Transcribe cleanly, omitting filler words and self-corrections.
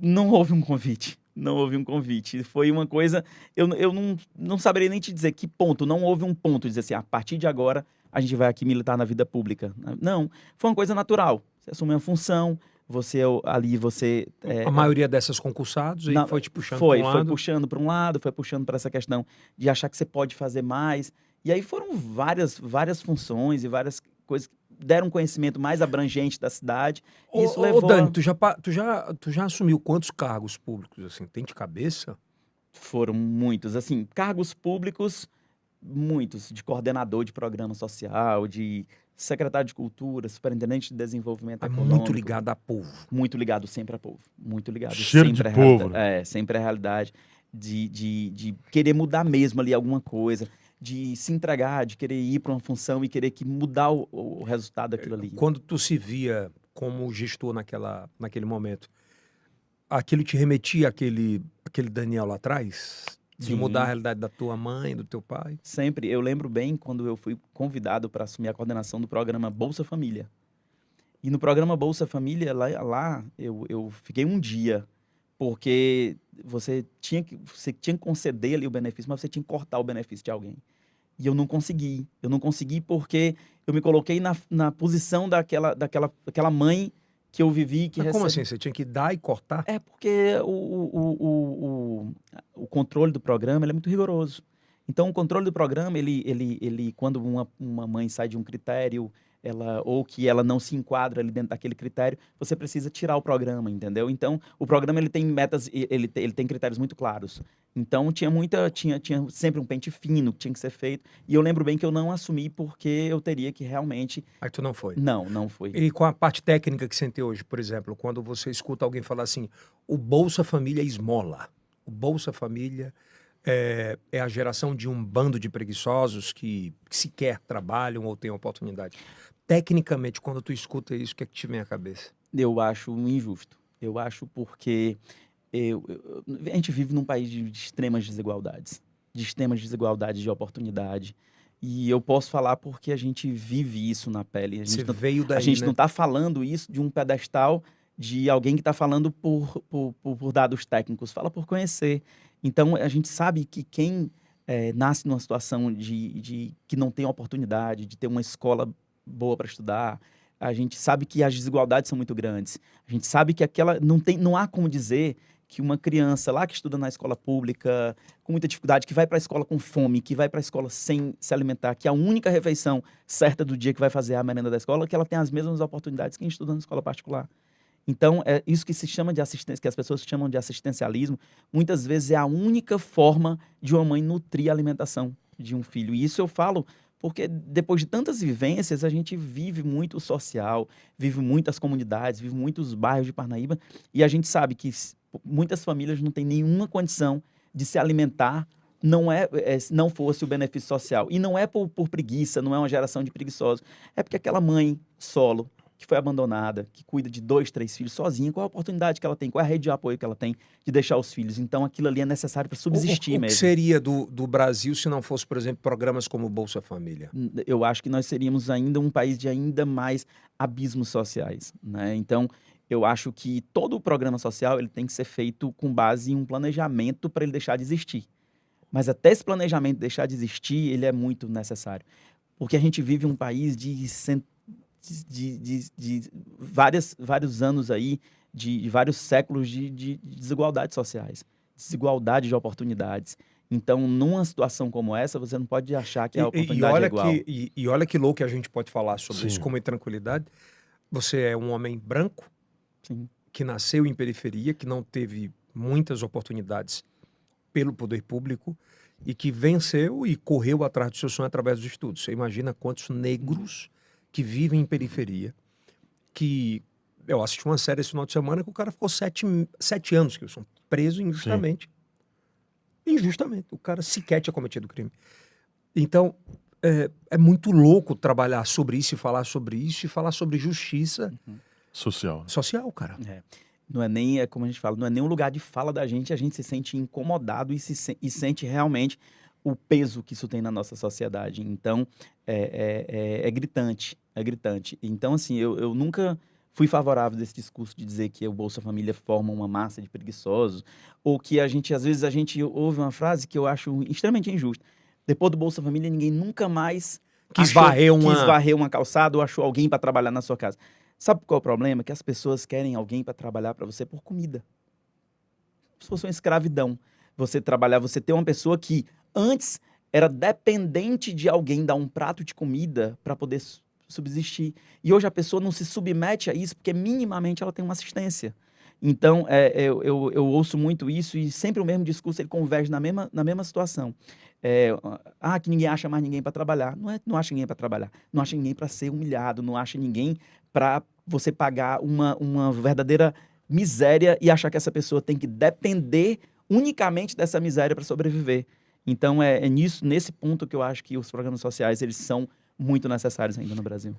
Não houve um convite. Não houve um convite. Foi uma coisa. Eu não saberia nem te dizer que ponto. Não houve um ponto, dizer assim, a partir de agora a gente vai aqui militar na vida pública. Não. Foi uma coisa natural. Você assume uma função, você ali, você. A maioria dessas concursados aí foi te puxando para um Foi lado. puxando para um lado, foi puxando para essa questão de achar que você pode fazer mais. E aí foram várias funções e várias coisas que deram um conhecimento mais abrangente da cidade. E isso levou. Dani, tu já assumiu quantos cargos públicos, assim? Tem de cabeça? Foram muitos, assim, cargos públicos, muitos, de coordenador de programa social, de secretário de cultura, superintendente de desenvolvimento econômico. Muito ligado a povo. Muito ligado sempre a povo, muito ligado. Cheiro sempre de a povo, sempre a realidade de querer mudar mesmo ali alguma coisa, de se entregar, de querer ir para uma função e querer que mudar o resultado daquilo ali. Quando tu se via como gestor naquele momento, aquilo te remetia àquele Daniel lá atrás? De Sim. mudar a realidade da tua mãe, do teu pai? Sempre. Eu lembro bem quando eu fui convidado para assumir a coordenação do programa Bolsa Família. E no programa Bolsa Família, lá eu fiquei um dia, porque você tinha que conceder ali o benefício, mas você tinha que cortar o benefício de alguém. E eu não consegui. Eu não consegui porque eu me coloquei na posição daquela mãe que eu vivi, que Mas como recebe... assim? Você tinha que dar e cortar? É porque o controle do programa ele é muito rigoroso. Então, o controle do programa, quando uma mãe sai de um critério, ou que ela não se enquadra ali dentro daquele critério, você precisa tirar o programa, entendeu? Então, o programa ele tem metas, ele tem critérios muito claros. Então, tinha sempre um pente fino que tinha que ser feito. E eu lembro bem que eu não assumi porque eu teria que realmente... Aí tu não foi. Não fui. E com a parte técnica que você tem hoje, por exemplo, quando você escuta alguém falar assim, o Bolsa Família é esmola. O Bolsa Família é a geração de um bando de preguiçosos que sequer trabalham ou têm oportunidade. Tecnicamente, quando tu escuta isso, o que é que te vem à cabeça? Eu acho injusto. Eu acho porque a gente vive num país de extremas desigualdades. De extremas desigualdades de oportunidade. E eu posso falar porque a gente vive isso na pele. Você veio daí, a gente né? não está falando isso de um pedestal de alguém que está falando por dados técnicos. Fala por conhecer. Então, a gente sabe que quem nasce numa situação de que não tem oportunidade, de ter uma escola boa para estudar, a gente sabe que as desigualdades são muito grandes. A gente sabe que não há como dizer que uma criança lá que estuda na escola pública, com muita dificuldade, que vai para a escola com fome, que vai para a escola sem se alimentar, que a única refeição certa do dia que vai fazer a merenda da escola, que ela tem as mesmas oportunidades que quem estuda na escola particular. Então, é isso que se chama de assistência, que as pessoas chamam de assistencialismo, muitas vezes é a única forma de uma mãe nutrir a alimentação de um filho. E isso eu falo porque depois de tantas vivências, a gente vive muito o social, vive muitas comunidades, vive muitos bairros de Parnaíba, e a gente sabe que muitas famílias não têm nenhuma condição de se alimentar, não fosse o benefício social. E não é por preguiça, não é uma geração de preguiçosos, é porque aquela mãe solo, que foi abandonada, que cuida de 2, 3 filhos sozinha, qual a oportunidade que ela tem, qual é a rede de apoio que ela tem de deixar os filhos? Então, aquilo ali é necessário para subsistir O mesmo. que seria do Brasil se não fosse, por exemplo, programas como o Bolsa Família? Eu acho que nós seríamos ainda um país de ainda mais abismos sociais, né? Então, eu acho que todo o programa social ele tem que ser feito com base em um planejamento para ele deixar de existir. Mas até esse planejamento deixar de existir, ele é muito necessário. Porque a gente vive um país de vários anos aí, de vários séculos de desigualdades sociais, desigualdade de oportunidades. Então, numa situação como essa, você não pode achar que a oportunidade é igual. E olha que louco que a gente pode falar sobre Sim. isso com muita tranquilidade. Você é um homem branco, Sim. que nasceu em periferia, que não teve muitas oportunidades pelo poder público e que venceu e correu atrás do seu sonho através dos estudos. Você imagina quantos negros que vivem em periferia, que... Eu assisti uma série esse final de semana que o cara ficou 7 anos, Kilson, preso injustamente. Injustamente. O cara sequer tinha cometido crime. Então, é muito louco trabalhar sobre isso e falar sobre justiça social, cara. Não é nem, como a gente fala, não é nem um lugar de fala da gente, a gente se sente incomodado e sente realmente o peso que isso tem na nossa sociedade. Então, é gritante, é gritante. Então, assim, eu nunca fui favorável desse discurso de dizer que o Bolsa Família forma uma massa de preguiçosos, ou que às vezes a gente ouve uma frase que eu acho extremamente injusta. Depois do Bolsa Família, ninguém nunca mais Quis quis varrer uma calçada ou achou alguém para trabalhar na sua casa. Sabe qual é o problema? Que as pessoas querem alguém para trabalhar para você por comida. Se fosse uma escravidão, você trabalhar, você ter uma pessoa que antes era dependente de alguém dar um prato de comida para poder subsistir. E hoje a pessoa não se submete a isso porque minimamente ela tem uma assistência. Então, eu ouço muito isso e sempre o mesmo discurso ele converge na mesma situação. Que ninguém acha mais ninguém para trabalhar. Não acha ninguém para trabalhar. Não acha ninguém para ser humilhado. Não acha ninguém para você pagar uma verdadeira miséria e achar que essa pessoa tem que depender unicamente dessa miséria para sobreviver. Então, nesse ponto que eu acho que os programas sociais eles são muito necessários ainda no Brasil.